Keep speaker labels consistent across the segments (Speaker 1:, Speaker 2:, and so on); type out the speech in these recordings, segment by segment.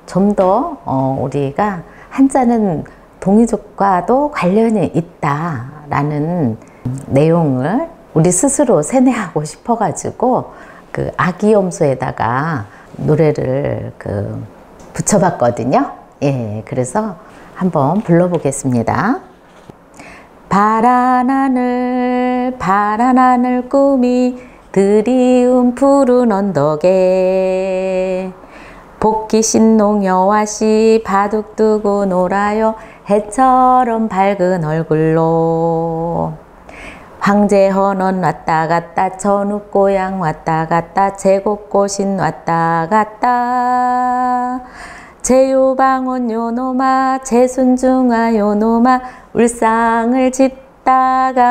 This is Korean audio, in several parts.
Speaker 1: 좀 더 우리가 한자는 동이족과도 관련이 있다라는 내용을 우리 스스로 세뇌하고 싶어가지고 그 아기염소에다가 노래를 붙여봤거든요. 예, 그래서 한번 불러보겠습니다. 파란 하늘 꿈이 드리운 푸른 언덕에 복귀 신농 여와씨 바둑 두고 놀아요 해처럼 밝은 얼굴로 황제 헌원 왔다 갔다 전욱고향 왔다 갔다 제곡고신 왔다 갔다 제요방온 요놈아 제순중아 요놈아 울상을 짓다가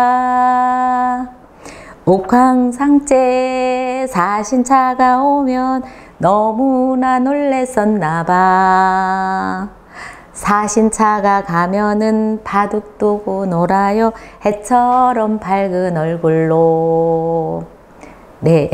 Speaker 1: 옥황상제 사신차가 오면 너무나 놀랬었나봐. 사신차가 가면은 바둑 두고 놀아요 해처럼 밝은 얼굴로. 네,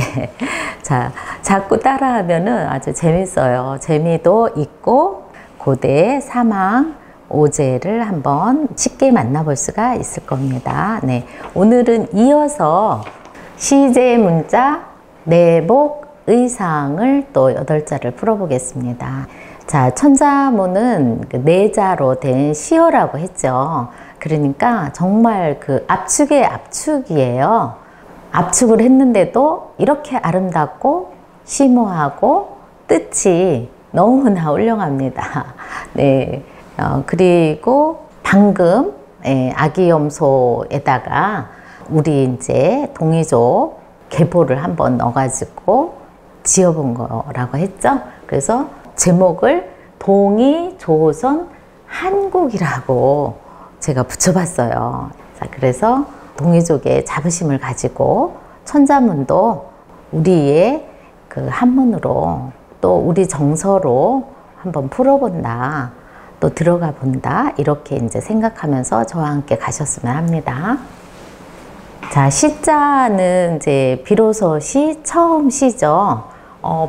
Speaker 1: 자, 자꾸 따라하면은 아주 재밌어요. 재미도 있고 고대 사망 오제를 한번 쉽게 만나볼 수가 있을 겁니다. 네, 오늘은 이어서 시제 문자 내복 의상을 또 8자를 풀어보겠습니다. 자, 천자문은 내자로 된 시어라고 했죠. 그러니까 정말 그 압축의 압축이에요. 압축을 했는데도 이렇게 아름답고 심오하고 뜻이 너무나 훌륭합니다. 네, 그리고 방금 아기염소에다가 우리 이제 동이족 계보를 한번 넣어가지고 지어본 거라고 했죠. 그래서 제목을 동이, 조선, 한국이라고 제가 붙여봤어요. 자, 그래서 동이족의 자부심을 가지고 천자문도 우리의 그 한문으로 또 우리 정서로 한번 풀어본다, 또 들어가 본다, 이렇게 이제 생각하면서 저와 함께 가셨으면 합니다. 자, 시자는 이제 비로소 시, 처음 시죠.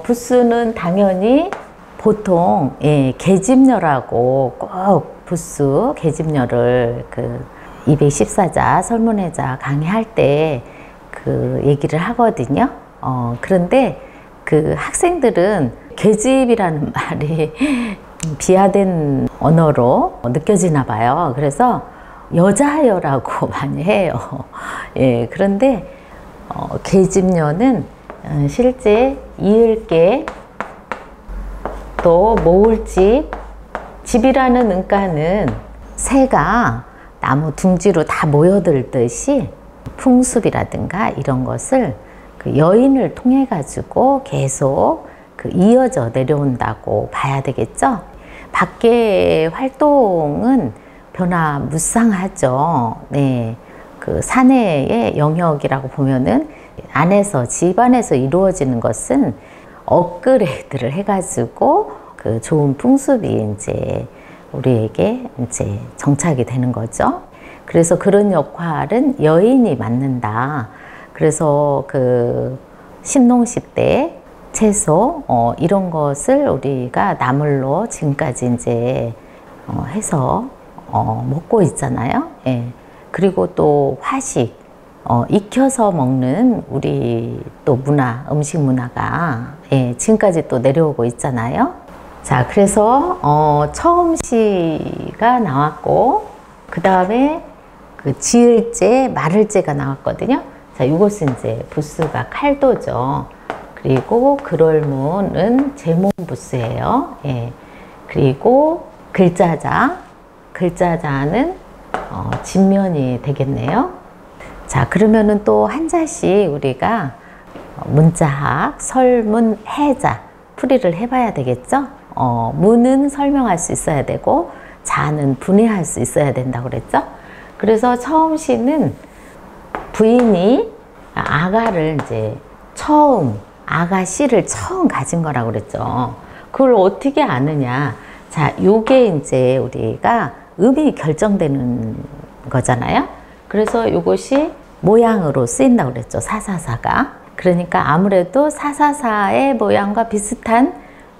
Speaker 1: 부수는 당연히 보통 계집녀라고 꼭 부수 계집녀를 그 214자 설문회자 강의할 때 그 얘기를 하거든요. 그런데 그 학생들은 계집이라는 말이 비하된 언어로 느껴지나 봐요. 그래서 여자여라고 많이 해요. 예, 그런데 계집녀는 실제 이을계 또 모을집, 집이라는 은가는 새가 나무 둥지로 다 모여들듯이 풍습이라든가 이런 것을 그 여인을 통해 가지고 계속 그 이어져 내려온다고 봐야 되겠죠. 밖의 활동은 변화무쌍하죠. 네, 그 사내의 영역이라고 보면은 안에서, 집 안에서 이루어지는 것은 업그레이드를 해가지고 그 좋은 풍습이 이제 우리에게 이제 정착이 되는 거죠. 그래서 그런 역할은 여인이 맡는다. 그래서 그 신농시 때 채소 이런 것을 우리가 나물로 지금까지 이제 해서 먹고 있잖아요. 예. 그리고 또 화식 익혀서 먹는 우리 또 문화, 음식 문화가 지금까지 또 내려오고 있잖아요. 자, 그래서 처음 시가 나왔고 그 다음에 그 지을제, 말을제가 나왔거든요. 자, 이것은 이제 부수가 칼도죠. 그리고 글월문은 제몬부수예요. 예. 그리고 글자자, 글자자는 진면이 되겠네요. 자, 그러면은 또 한자씩 우리가 문자학, 설문, 해자 풀이를 해봐야 되겠죠? 문은 설명할 수 있어야 되고 자는 분해할 수 있어야 된다고 그랬죠? 그래서 처음 시는 부인이 아가를 이제 처음, 아가 씨를 처음 가진 거라고 그랬죠. 그걸 어떻게 아느냐? 자, 요게 이제 우리가 음이 결정되는 거잖아요. 그래서 이것이 모양으로 쓰인다고 그랬죠. 사사사가. 그러니까 아무래도 사사사의 모양과 비슷한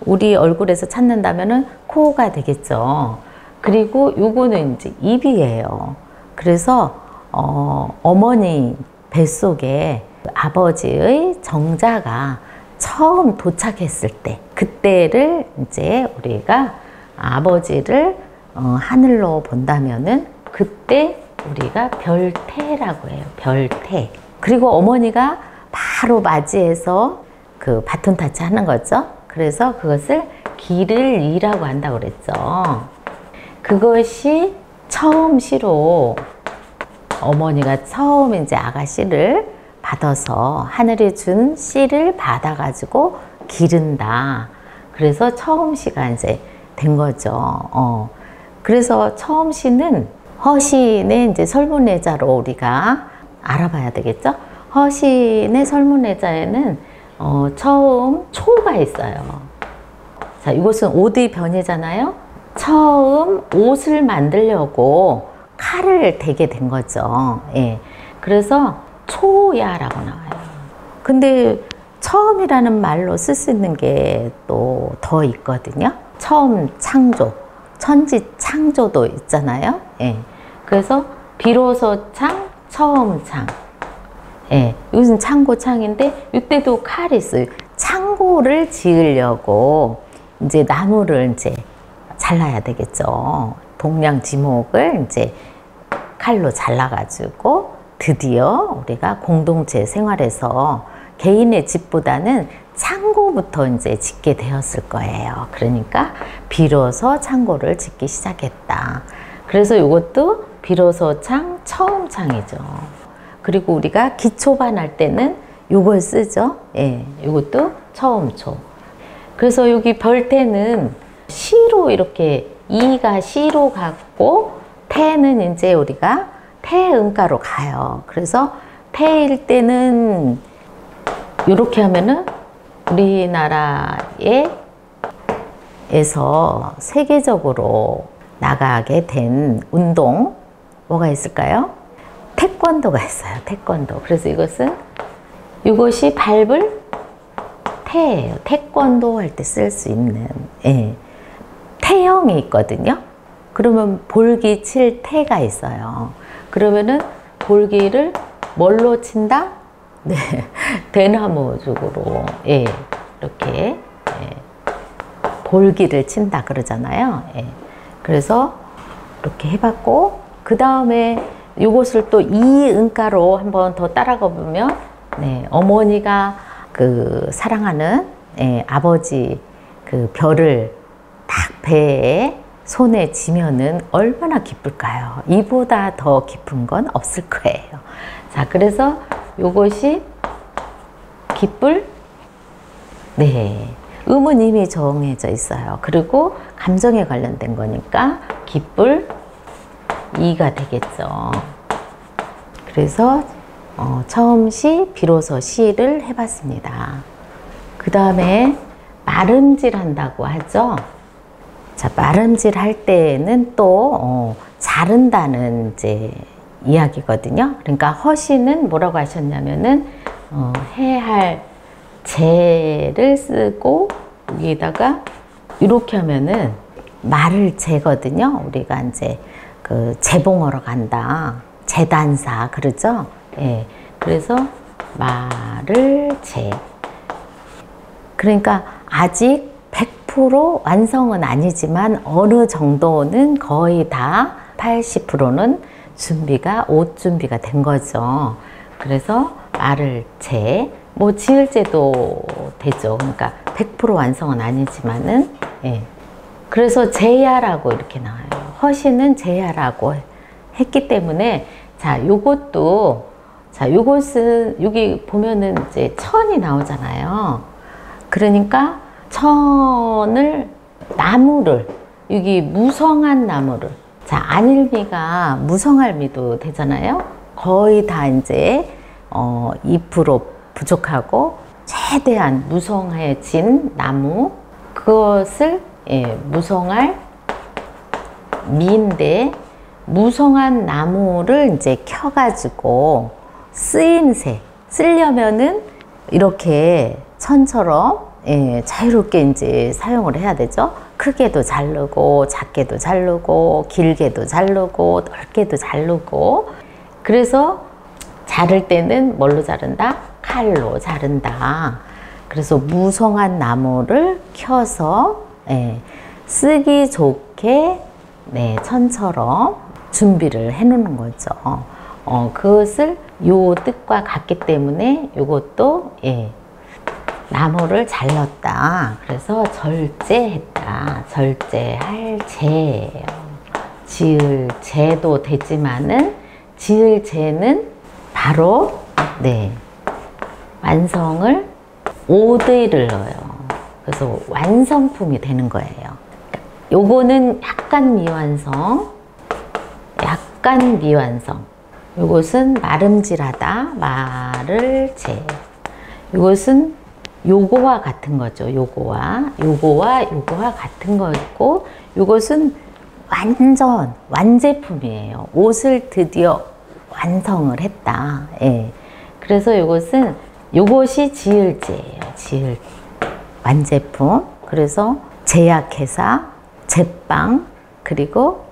Speaker 1: 우리 얼굴에서 찾는다면은 코가 되겠죠. 그리고 요거는 이제 입이에요. 그래서 어머니 뱃속에 아버지의 정자가 처음 도착했을 때, 그때를 이제 우리가 아버지를 하늘로 본다면은 그때 우리가 별태라고 해요. 별태. 그리고 어머니가 바로 맞이해서 그 바톤 타치 하는 거죠. 그래서 그것을 길을 이라고 한다고 그랬죠. 그것이 처음 씨로 어머니가 처음 이제 아가 씨를 받아서 하늘이 준 씨를 받아가지고 기른다. 그래서 처음 씨가 이제 된 거죠. 그래서 처음 씨는 허신의 이제 설문예자로 우리가 알아봐야 되겠죠. 허신의 설문예자에는 처음 초가 있어요. 자, 이것은 옷의 변이잖아요. 처음 옷을 만들려고 칼을 대게 된 거죠. 예. 그래서 초야라고 나와요. 근데 처음이라는 말로 쓸 수 있는 게 또 더 있거든요. 처음 창조, 천지 창조도 있잖아요. 예. 그래서 비로소 창, 처음 창. 예. 이것은 창고 창인데 이때도 칼이 있어요. 창고를 지으려고 이제 나무를 이제 잘라야 되겠죠. 동량지목을 이제 칼로 잘라가지고 드디어 우리가 공동체 생활에서 개인의 집보다는 창고부터 이제 짓게 되었을 거예요. 그러니까 비로소 창고를 짓기 시작했다. 그래서 이것도 비로소 창, 처음 창이죠. 그리고 우리가 기초반 할 때는 이걸 쓰죠. 예, 이것도 처음 초. 그래서 여기 별태는 시로 이렇게 이가 시로 갔고 태는 이제 우리가 태음가로 가요. 그래서 태일 때는 이렇게 하면은 우리나라에서 세계적으로 나가게 된 운동 뭐가 있을까요? 태권도가 있어요. 태권도. 그래서 이것이 밟을 태예요. 태권도 할 때 쓸 수 있는, 예. 태형이 있거든요. 그러면 볼기 칠 태가 있어요. 그러면은 볼기를 뭘로 친다? 네, 대나무 쪽으로, 예, 이렇게 예, 볼기를 친다 그러잖아요. 예. 그래서 이렇게 해봤고 그 다음에 이것을 또 이응가로 한번 더 따라가 보면, 네, 어머니가 그 사랑하는 아버지 그 별을 딱 배에 손에 쥐면은 얼마나 기쁠까요? 이보다 더 기쁜 건 없을 거예요. 자, 그래서 요것이 기쁠, 네, 음은 이미 정해져 있어요. 그리고 감정에 관련된 거니까 기쁠 이가 되겠죠. 그래서 처음 시, 비로소 시를 해봤습니다. 그 다음에 말음질 한다고 하죠. 자, 말음질 할 때는 또 자른다는 이제 이야기거든요. 그러니까 허시는 뭐라고 하셨냐면은 해할 재를 쓰고 여기다가 이렇게 하면은 말을 재거든요. 우리가 이제 그 재봉하러 간다, 재단사 그러죠. 예, 그래서 말을 재. 그러니까 아직 100% 완성은 아니지만 어느 정도는 거의 다 80%는 준비가, 옷 준비가 된 거죠. 그래서 말을 재, 뭐 지을 재도 되죠. 그러니까 100% 완성은 아니지만은, 예. 그래서 재야라고 이렇게 나와요. 허시는 재야라고 했기 때문에, 자, 요것도, 자, 요것은, 여기 보면은 이제 천이 나오잖아요. 그러니까 천을, 나무를, 여기 무성한 나무를, 자, 안일미가 무성할미도 되잖아요. 거의 다 이제 2% 부족하고 최대한 무성해진 나무, 그것을 무성할 미인데, 무성한 나무를 이제 켜가지고 쓰임새 쓰려면은 이렇게 천처럼 예, 자유롭게 이제 사용을 해야 되죠. 크게도 자르고 작게도 자르고 길게도 자르고 넓게도 자르고. 그래서 자를 때는 뭘로 자른다? 칼로 자른다. 그래서 무성한 나무를 켜서 예, 쓰기 좋게 네, 천처럼 준비를 해 놓는 거죠. 그것을 요 뜻과 같기 때문에 요것도 예, 나무를 잘랐다. 그래서 절제했다. 절제할 제예요. 지을 제도 되지만은 지을 제는 바로 네, 완성을 오대를 넣어요. 그래서 완성품이 되는 거예요. 요거는 약간 미완성, 약간 미완성. 요것은 마름질하다, 마를제. 요것은 요거와 같은 거죠. 요거와 같은 거고, 요것은 완전 완제품이에요. 옷을 드디어 완성을 했다. 예. 그래서 요것이 지을제예요. 지을 완제품. 그래서 제약회사, 제빵, 그리고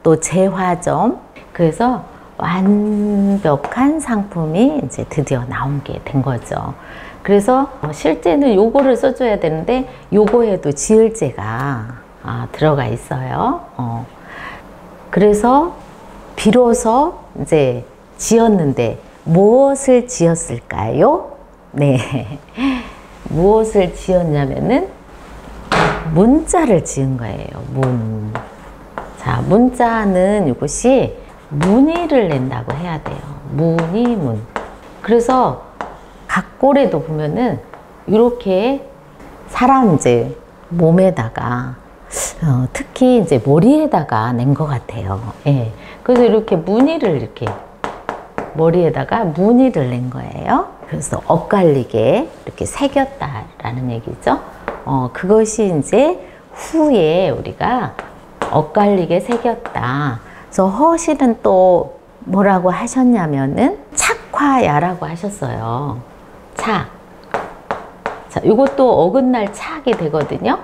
Speaker 1: 또 제화점. 그래서 완벽한 상품이 이제 드디어 나온 게 된 거죠. 그래서 실제는 요거를 써줘야 되는데 요거에도 지을제가 들어가 있어요. 그래서 비로소 이제 지었는데 무엇을 지었을까요? 네. 무엇을 지었냐면은 문자를 지은 거예요. 문. 자, 문자는 이것이 무늬를 낸다고 해야 돼요. 무늬, 문. 그래서 각골에도 보면은 이렇게 사람 이제 몸에다가 특히 이제 머리에다가 낸 것 같아요. 예. 그래서 이렇게 무늬를 이렇게 머리에다가 무늬를 낸 거예요. 그래서 엇갈리게 이렇게 새겼다라는 얘기죠. 그것이 이제 후에 우리가 엇갈리게 새겼다. 그래서 허실은 또 뭐라고 하셨냐면은 착화야라고 하셨어요. 착. 자, 이것도 어긋날 착이 되거든요.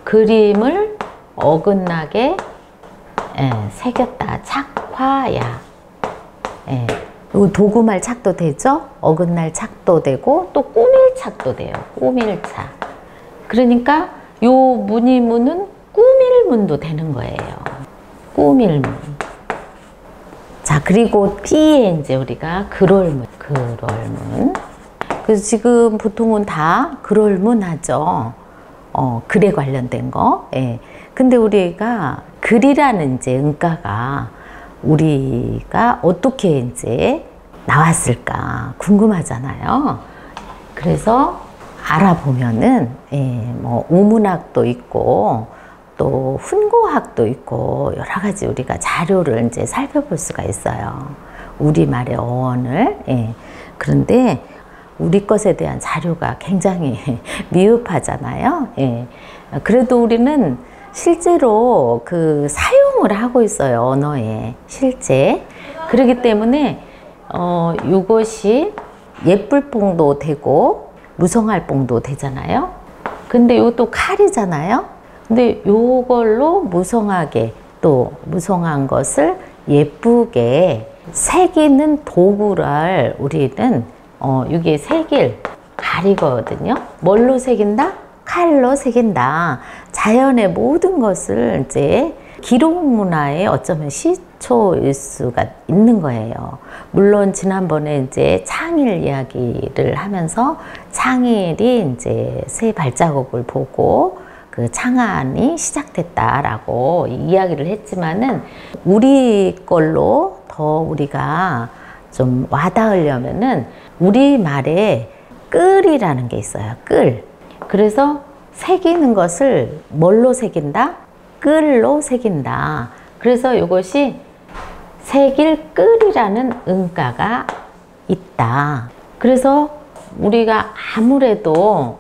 Speaker 1: 그림을 어긋나게 새겼다. 착화야. 예. 요 도구말 착도 되죠? 어긋날 착도 되고 또 꾸밀 착도 돼요. 꾸밀 착. 그러니까 요 무늬문은 꾸밀문도 되는 거예요. 꾸밀문. 자, 그리고 B에 이제 우리가 그럴문. 그래서 지금 보통은 다 그럴문 하죠. 글에 관련된 거. 예. 근데 우리가 글이라는 이제 은가가 우리가 어떻게 이제 나왔을까 궁금하잖아요. 그래서 알아보면은 뭐 우문학도 있고 또 훈고학도 있고 여러 가지 우리가 자료를 이제 살펴볼 수가 있어요. 우리말의 어원을. 그런데 우리 것에 대한 자료가 굉장히 미흡하잖아요. 그래도 우리는 실제로 그 사용을 하고 있어요. 언어에 실제. 그렇기 때문에 이것이 예쁠 뽕도 되고 무성할 뽕도 되잖아요. 근데 이것도 칼이잖아요. 근데 요걸로 무성하게 또 무성한 것을 예쁘게 새기는 도구를 우리는 이게 새길 칼이거든요. 뭘로 새긴다? 칼로 새긴다. 자연의 모든 것을 이제 기록 문화의 어쩌면 시초일 수가 있는 거예요. 물론 지난번에 이제 창일 이야기를 하면서 창일이 이제 새 발자국을 보고 그 창안이 시작됐다라고 이야기를 했지만은 우리 걸로 더 우리가 좀 와닿으려면은 우리말에 끌이라는 게 있어요. 끌. 그래서 새기는 것을 뭘로 새긴다? 끌로 새긴다. 그래서 이것이 새길 끌이라는 은가가 있다. 그래서 우리가 아무래도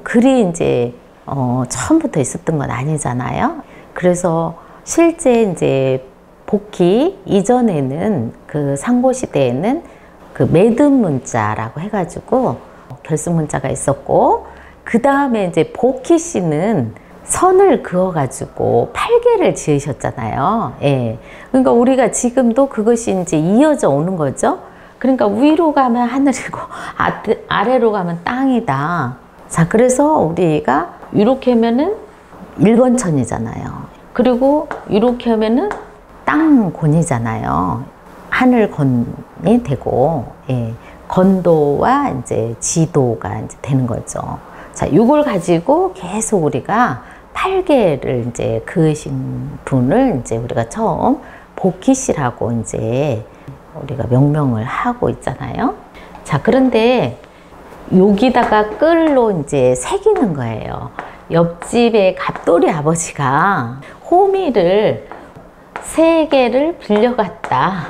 Speaker 1: 글이 이제 처음부터 있었던 건 아니잖아요. 그래서 실제 이제 복귀 이전에는 그 상고시대에는 그 매듭 문자라고 해가지고 결승 문자가 있었고 그 다음에 이제 복희 씨는 선을 그어가지고 8개를 지으셨잖아요. 예. 그러니까 우리가 지금도 그것이 이제 이어져 오는 거죠. 그러니까 위로 가면 하늘이고 아래로 가면 땅이다. 자, 그래서 우리가 이렇게 하면은 일권천이잖아요. 그리고 이렇게 하면은 땅곤이잖아요. 하늘권이 되고, 예. 건도와 이제 지도가 이제 되는 거죠. 자, 이걸 가지고 계속 우리가 8개를 이제 그으신 분을 이제 우리가 처음 복희 씨라고 이제 우리가 명명을 하고 있잖아요. 자, 그런데 여기다가 끌로 이제 새기는 거예요. 옆집의 갑돌이 아버지가 호미를 3개를 빌려갔다.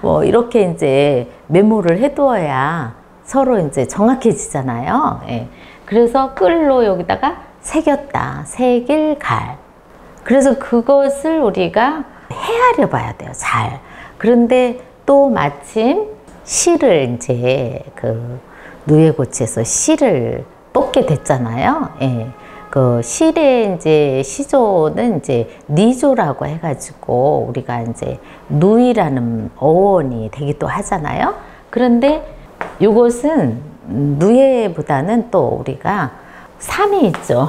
Speaker 1: 뭐 이렇게 이제 메모를 해두어야 서로 이제 정확해지잖아요. 예. 그래서 끌로 여기다가 새겼다. 새길 갈. 그래서 그것을 우리가 헤아려 봐야 돼요. 잘. 그런데 또 마침 시를 이제 그 누에고치에서 시를 뽑게 됐잖아요. 예. 그 실의 이제 시조는 이제 니조라고 해가지고 우리가 이제 누이라는 어원이 되기도 하잖아요. 그런데 이것은 누에보다는 또 우리가 삼이 있죠.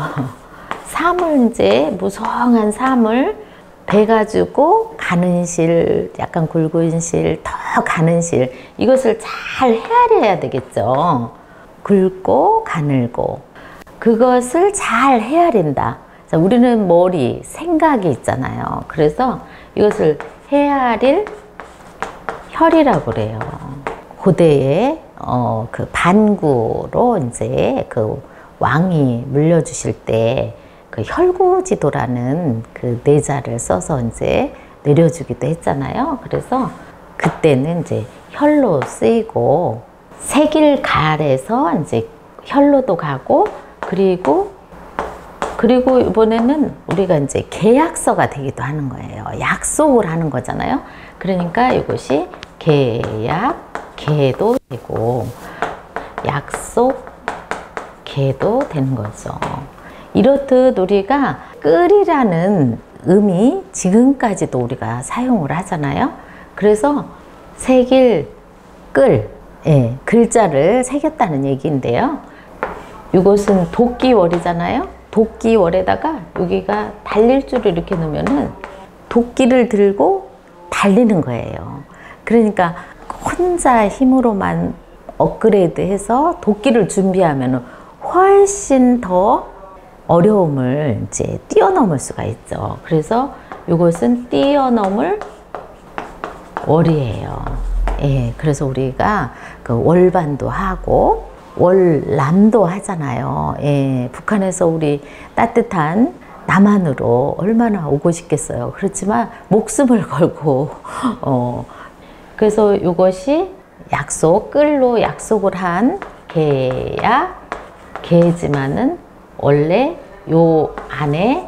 Speaker 1: 삼을 이제 무성한 삼을 베가지고 가는 실, 약간 굵은 실, 더 가는 실, 이것을 잘 헤아려야 되겠죠. 굵고 가늘고 그것을 잘 헤아린다. 자, 우리는 머리, 생각이 있잖아요. 그래서 이것을 헤아릴 혈이라고 그래요. 고대에 그 반구로 이제 그 왕이 물려주실 때 그 혈구지도라는 그 내자를 써서 이제 내려주기도 했잖아요. 그래서 그때는 이제 혈로 쓰이고 새길 갈에서 이제 혈로도 가고 그리고 이번에는 우리가 이제 계약서가 되기도 하는 거예요. 약속을 하는 거잖아요. 그러니까 이것이 계약, 계도 되고 약속, 계도 되는 거죠. 이렇듯 우리가 끌이라는 음이 지금까지도 우리가 사용을 하잖아요. 그래서 새길, 끌, 예, 글자를 새겼다는 얘기인데요. 이것은 도끼월이잖아요. 도끼월에다가 여기가 달릴 줄을 이렇게 놓으면은 도끼를 들고 달리는 거예요. 그러니까 혼자 힘으로만 업그레이드해서 도끼를 준비하면 훨씬 더 어려움을 이제 뛰어넘을 수가 있죠. 그래서 이것은 뛰어넘을 월이에요. 예, 그래서 우리가 그 월반도 하고 월남도 하잖아요. 예, 북한에서 우리 따뜻한 남한으로 얼마나 오고 싶겠어요. 그렇지만 목숨을 걸고 그래서 이것이 약속, 끌로 약속을 한 계야, 계지만은 원래 요 안에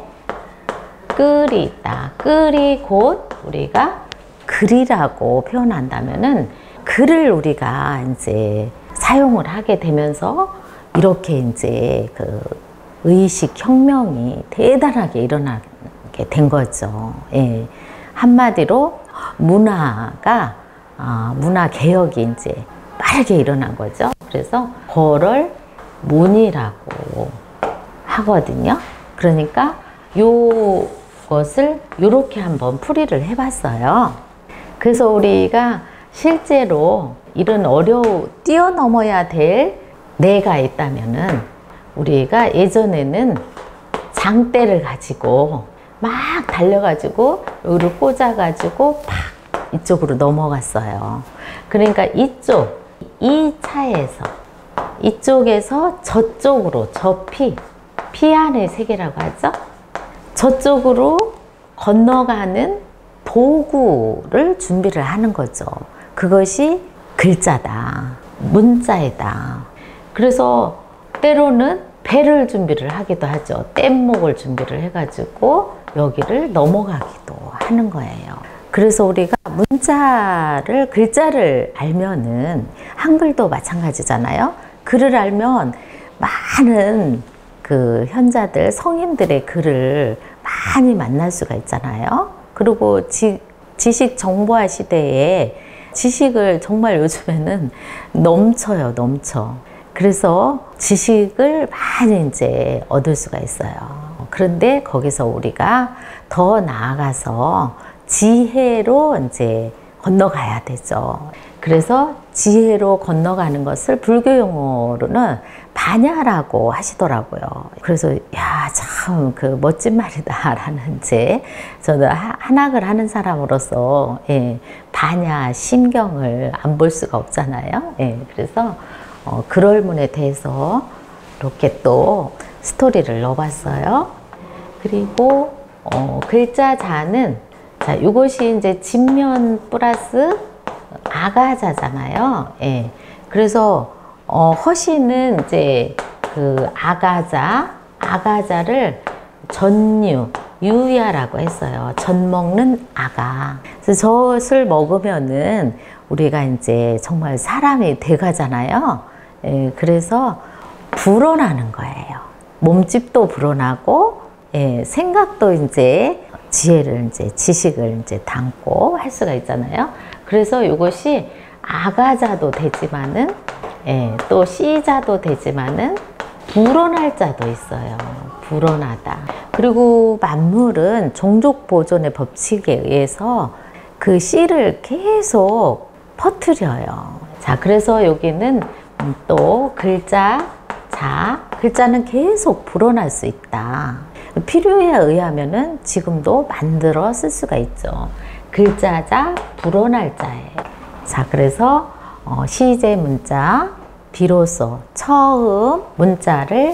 Speaker 1: 끌이 있다. 끌이 곧 우리가 글이라고 표현한다면은 글을 우리가 이제 사용을 하게 되면서 이렇게 이제 그 의식 혁명이 대단하게 일어나게 된 거죠. 예. 한마디로 문화가 문화 개혁이 이제 빠르게 일어난 거죠. 그래서 거를 문이라고 하거든요. 그러니까 요것을 이렇게 한번 풀이를 해봤어요. 그래서 우리가 실제로 이런 뛰어넘어야 될 내가 있다면은 우리가 예전에는 장대를 가지고 막 달려가지고 여기를 꽂아가지고 팍 이쪽으로 넘어갔어요. 그러니까 이 차에서 이쪽에서 저쪽으로 피 안의 세계라고 하죠. 저쪽으로 건너가는 도구를 준비를 하는 거죠. 그것이 글자다, 문자이다. 그래서 때로는 배를 준비를 하기도 하죠. 뗏목을 준비를 해가지고 여기를 넘어가기도 하는 거예요. 그래서 우리가 글자를 알면은 한글도 마찬가지잖아요. 글을 알면 많은 그 현자들, 성인들의 글을 많이 만날 수가 있잖아요. 그리고 지식 정보화 시대에 지식을 정말 요즘에는 넘쳐요, 넘쳐. 그래서 지식을 많이 이제 얻을 수가 있어요. 그런데 거기서 우리가 더 나아가서 지혜로 이제 건너가야 되죠. 그래서 지혜로 건너가는 것을 불교 용어로는 반야라고 하시더라고요. 그래서 야, 참 그 멋진 말이다라는 이제 저는 한학을 하는 사람으로서 반야 심경을 안 볼 수가 없잖아요. 그래서 그럴문에 대해서 이렇게 또 스토리를 넣어봤어요. 그리고 글자자는 자, 이것이 이제 진면 플러스 아가자잖아요. 그래서 허시는 이제 그 아가자를 전유, 유야라고 했어요. 전 먹는 아가. 그래서 젖을 먹으면은 우리가 이제 정말 사람이 돼가잖아요. 그래서 불어나는 거예요. 몸집도 불어나고, 생각도 이제 지혜를 이제 지식을 이제 담고 할 수가 있잖아요. 그래서 이것이 아가자도 되지만은, 또 시자도 되지만은 불어날 자도 있어요. 불어나다. 그리고 만물은 종족 보존의 법칙에 의해서 그 씨를 계속 퍼뜨려요. 자, 그래서 여기는 또 글자는 계속 불어날 수 있다. 필요에 의하면은 지금도 만들어 쓸 수가 있죠. 글자자, 불어날 자에. 자, 그래서 시제 문자, 비로소 처음 문자를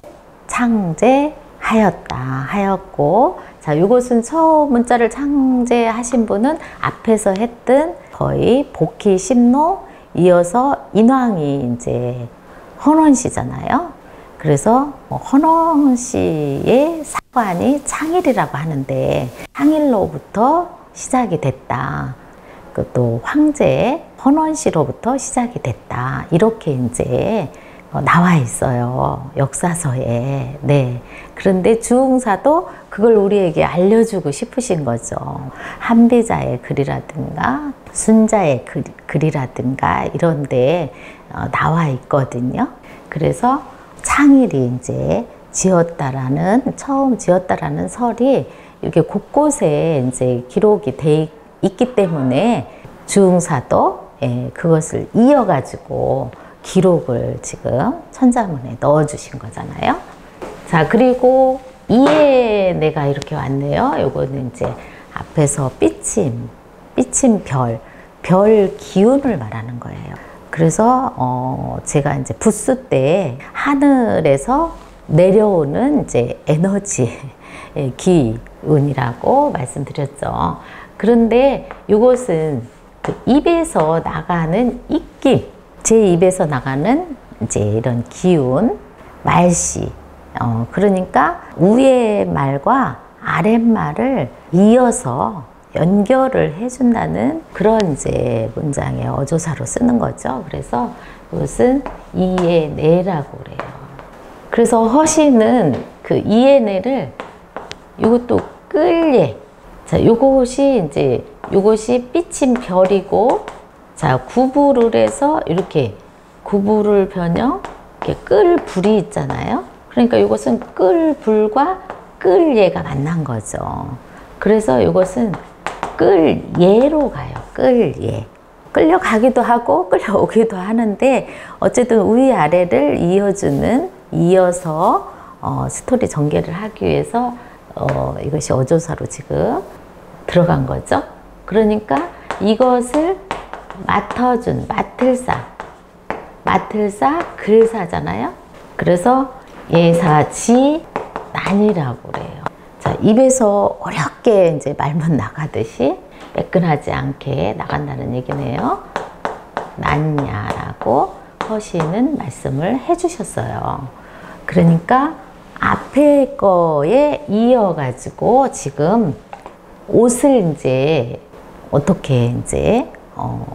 Speaker 1: 하였고, 자, 이것은 처음 문자를 창제하신 분은 앞에서 했던 거의 복희 심노 이어서 인왕이 이제 헌원시잖아요. 그래서 헌원시의 사관이 창일이라고 하는데 창일로부터 시작이 됐다. 또 황제 헌원시로부터 시작이 됐다. 이렇게 이제 나와 있어요. 역사서에. 네. 그런데 주흥사도 그걸 우리에게 알려주고 싶으신 거죠. 한비자의 글이라든가 순자의 글이라든가 이런 데 나와 있거든요. 그래서 창일이 이제 처음 지었다라는 설이 이렇게 곳곳에 이제 기록이 돼 있기 때문에 주흥사도 그것을 이어가지고 기록을 지금 천자문에 넣어주신 거잖아요. 자, 그리고 이해내가 이렇게 왔네요. 요거는 이제 앞에서 삐침 별 기운을 말하는 거예요. 그래서 제가 이제 부스 때 하늘에서 내려오는 이제 에너지 기운이라고 말씀드렸죠. 그런데 이것은 그 입에서 나가는 입김, 제 입에서 나가는 이제 이런 기운, 말씨. 그러니까 위의 말과 아랫말을 이어서 연결을 해준다는 그런 이제 문장의 어조사로 쓰는 거죠. 그래서 이것은 이해내라고 그래요. 그래서 허시는 그 이해내를 이것도 끌예. 자, 요것이 삐친 별이고, 자, 구부를 해서 이렇게 구부를 변형, 이렇게 끌 불이 있잖아요. 그러니까 이것은 끌 불과 끌예가 만난 거죠. 그래서 이것은 끌예로 가요. 끌예. 끌려가기도 하고 끌려오기도 하는데 어쨌든 위아래를 이어서 스토리 전개를 하기 위해서 이것이 어조사로 지금 들어간 거죠. 그러니까 이것을 맡아준 맡을사 글사잖아요. 그래서 예사지 난이라고 그래요. 자, 입에서 어렵게 이제 말문 나가듯이 매끈하지 않게 나간다는 얘기네요. 난야라고 허시는 말씀을 해주셨어요. 그러니까 앞에 거에 이어가지고 지금 옷을 이제 어떻게 이제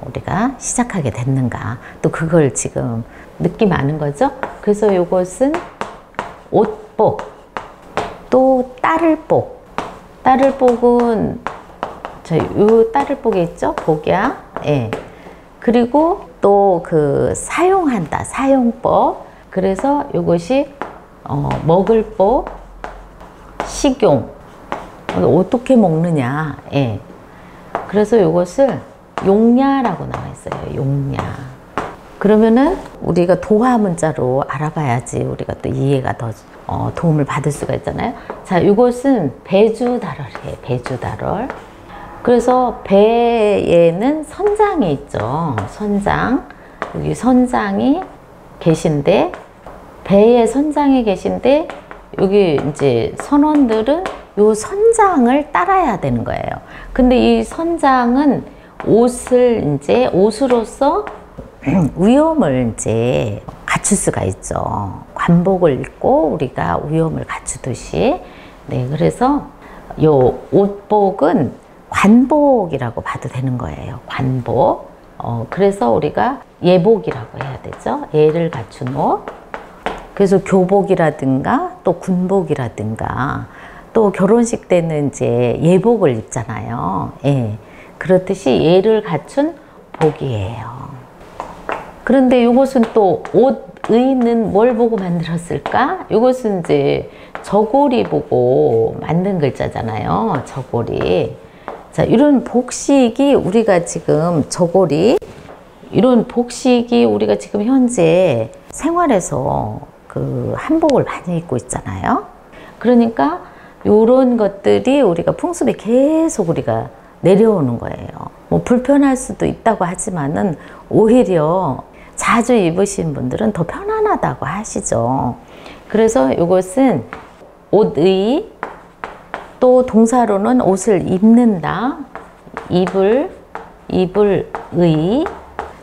Speaker 1: 우리가 시작하게 됐는가, 또 그걸 지금 느낌 아는 거죠. 그래서 이것은 옷복, 또 따를복. 따를복은 요 따를복이 있죠? 복약. 예. 그리고 또 그 사용한다, 사용법. 그래서 요것이 먹을 법, 식용. 어떻게 먹느냐. 예. 그래서 요것을 용야라고 나와 있어요. 용야. 그러면은 우리가 도화 문자로 알아봐야지 우리가 또 이해가 더 도움을 받을 수가 있잖아요. 자, 이것은 배주달월이에요. 배주달월. 그래서 배에는 선장이 있죠. 선장. 여기 선장이 계신데, 배에 선장이 계신데, 여기 이제 선원들은 요 선장을 따라야 되는 거예요. 근데 이 선장은 옷으로서 위엄을 이제 갖출 수가 있죠. 관복을 입고 우리가 위엄을 갖추듯이. 네, 그래서 요 옷복은 관복이라고 봐도 되는 거예요. 관복. 그래서 우리가 예복이라고 해야 되죠. 예를 갖춘 옷. 그래서 교복이라든가 또 군복이라든가 또 결혼식 때는 이제 예복을 입잖아요. 예. 그렇듯이 예를 갖춘 복이에요. 그런데 이것은 또 옷의는 뭘 보고 만들었을까? 이것은 이제 저고리 보고 만든 글자잖아요. 저고리. 자, 이런 복식이 우리가 지금 저고리, 이런 복식이 우리가 지금 현재 생활에서 그 한복을 많이 입고 있잖아요. 그러니까 이런 것들이 우리가 풍습에 계속 우리가 내려오는 거예요. 뭐 불편할 수도 있다고 하지만은 오히려 자주 입으신 분들은 더 편안하다고 하시죠. 그래서 이것은 옷의, 또 동사로는 옷을 입는다, 입을 의.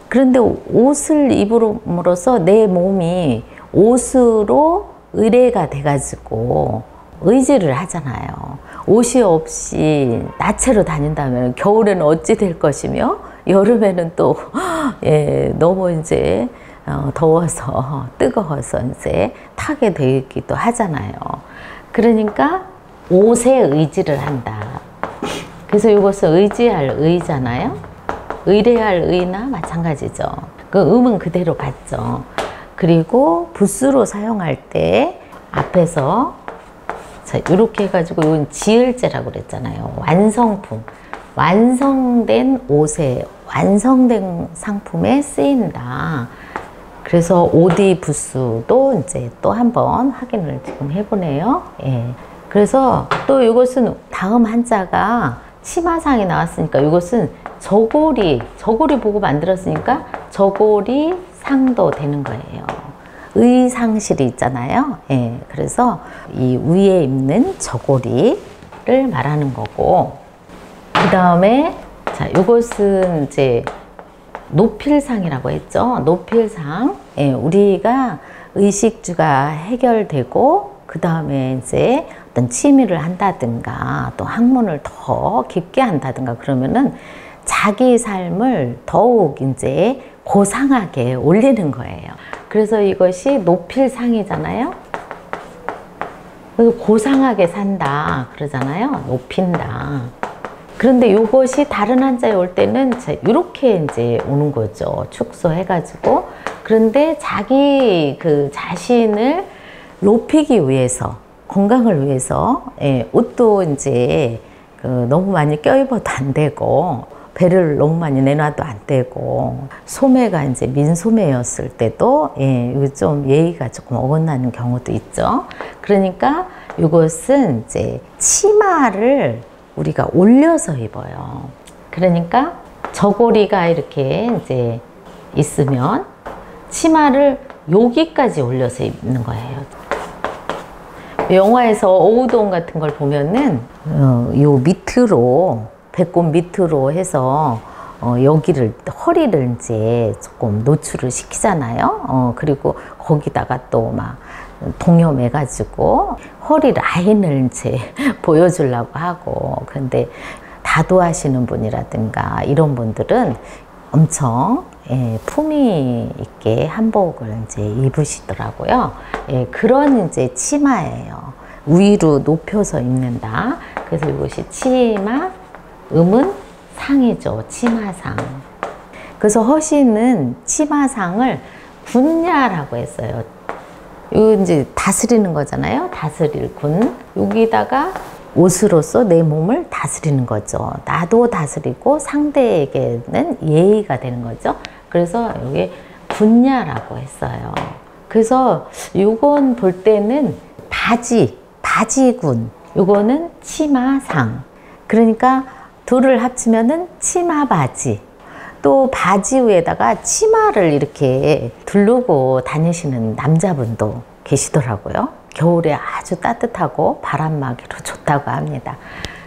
Speaker 1: 그런데 옷을 입음으로써 내 몸이 옷으로 의례가 돼가지고 의지를 하잖아요. 옷이 없이 나체로 다닌다면 겨울에는 어찌 될 것이며, 여름에는 또 예, 너무 이제 더워서 뜨거워서 이제 타게 되기도 하잖아요. 그러니까 옷에 의지를 한다. 그래서 이것은 의지할 의잖아요. 의뢰할 의나 마찬가지죠. 그 음은 그대로 같죠. 그리고 붓으로 사용할 때 앞에서 자, 이렇게 해가지고 이건 지을제라고 그랬잖아요. 완성품. 완성된 옷에, 완성된 상품에 쓰인다. 그래서 오디 부스도 이제 또 한번 확인을 지금 해보네요. 예. 그래서 또 이것은 다음 한자가 치마상이 나왔으니까 이것은 저고리 보고 만들었으니까 저고리 상도 되는 거예요. 의상실이 있잖아요. 예. 그래서 이 위에 입는 저고리를 말하는 거고, 그 다음에 자, 이것은 이제 노필상이라고 했죠. 노필상. 예, 우리가 의식주가 해결되고 그 다음에 이제 어떤 취미를 한다든가 또 학문을 더 깊게 한다든가 그러면은 자기 삶을 더욱 이제 고상하게 올리는 거예요. 그래서 이것이 노필상이잖아요. 그래서 고상하게 산다 그러잖아요. 높인다. 그런데 이것이 다른 한자에 올 때는 이렇게 이제 오는 거죠. 축소해가지고. 그런데 자기 그 자신을 높이기 위해서, 건강을 위해서, 예, 옷도 이제 그 너무 많이 껴입어도 안 되고, 배를 너무 많이 내놔도 안 되고, 소매가 이제 민소매였을 때도, 예, 이거 좀 예의가 조금 어긋나는 경우도 있죠. 그러니까 이것은 이제 치마를 우리가 올려서 입어요. 그러니까 저고리가 이렇게 이제 있으면 치마를 여기까지 올려서 입는 거예요. 영화에서 어우동 같은 걸 보면은 요 밑으로, 배꼽 밑으로 해서 여기를, 허리를 이제 조금 노출을 시키잖아요. 그리고 거기다가 또 막 동여매가지고 허리 라인을 이제 보여주려고 하고. 근데 다도하시는 분이라든가 이런 분들은 엄청 품위 있게 한복을 이제 입으시더라고요. 그런 이제 치마예요. 위로 높여서 입는다. 그래서 이것이 치마, 음은 상이죠. 치마상. 그래서 허신은 치마상을 군야라고 했어요. 이거 이제 다스리는 거잖아요. 다스릴 군. 여기다가 옷으로서 내 몸을 다스리는 거죠. 나도 다스리고 상대에게는 예의가 되는 거죠. 그래서 여기 군야라고 했어요. 그래서 요건 볼 때는 바지군. 요거는 치마상. 그러니까 둘을 합치면은 치마바지. 또 바지 위에다가 치마를 이렇게 두르고 다니시는 남자분도 계시더라고요. 겨울에 아주 따뜻하고 바람막이로 좋다고 합니다.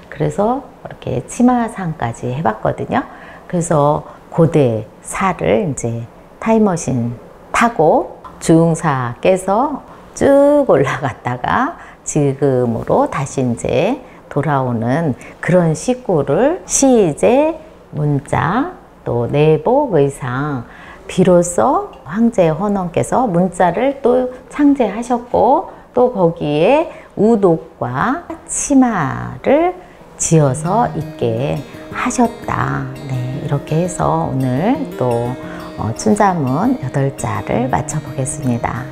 Speaker 1: 그래서 이렇게 치마상까지 해봤거든요. 그래서 고대사를 이제 타임머신 타고 중사 깨서 쭉 올라갔다가 지금으로 다시 이제 돌아오는 그런 식구를 시제, 문자, 또 내복, 의상, 비로소 황제 헌원께서 문자를 또 창제하셨고 또 거기에 우독과 치마를 지어서 입게 하셨다. 네, 이렇게 해서 오늘 또 춘자문 8자를 마쳐보겠습니다.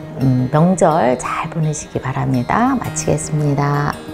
Speaker 1: 명절 잘 보내시기 바랍니다. 마치겠습니다.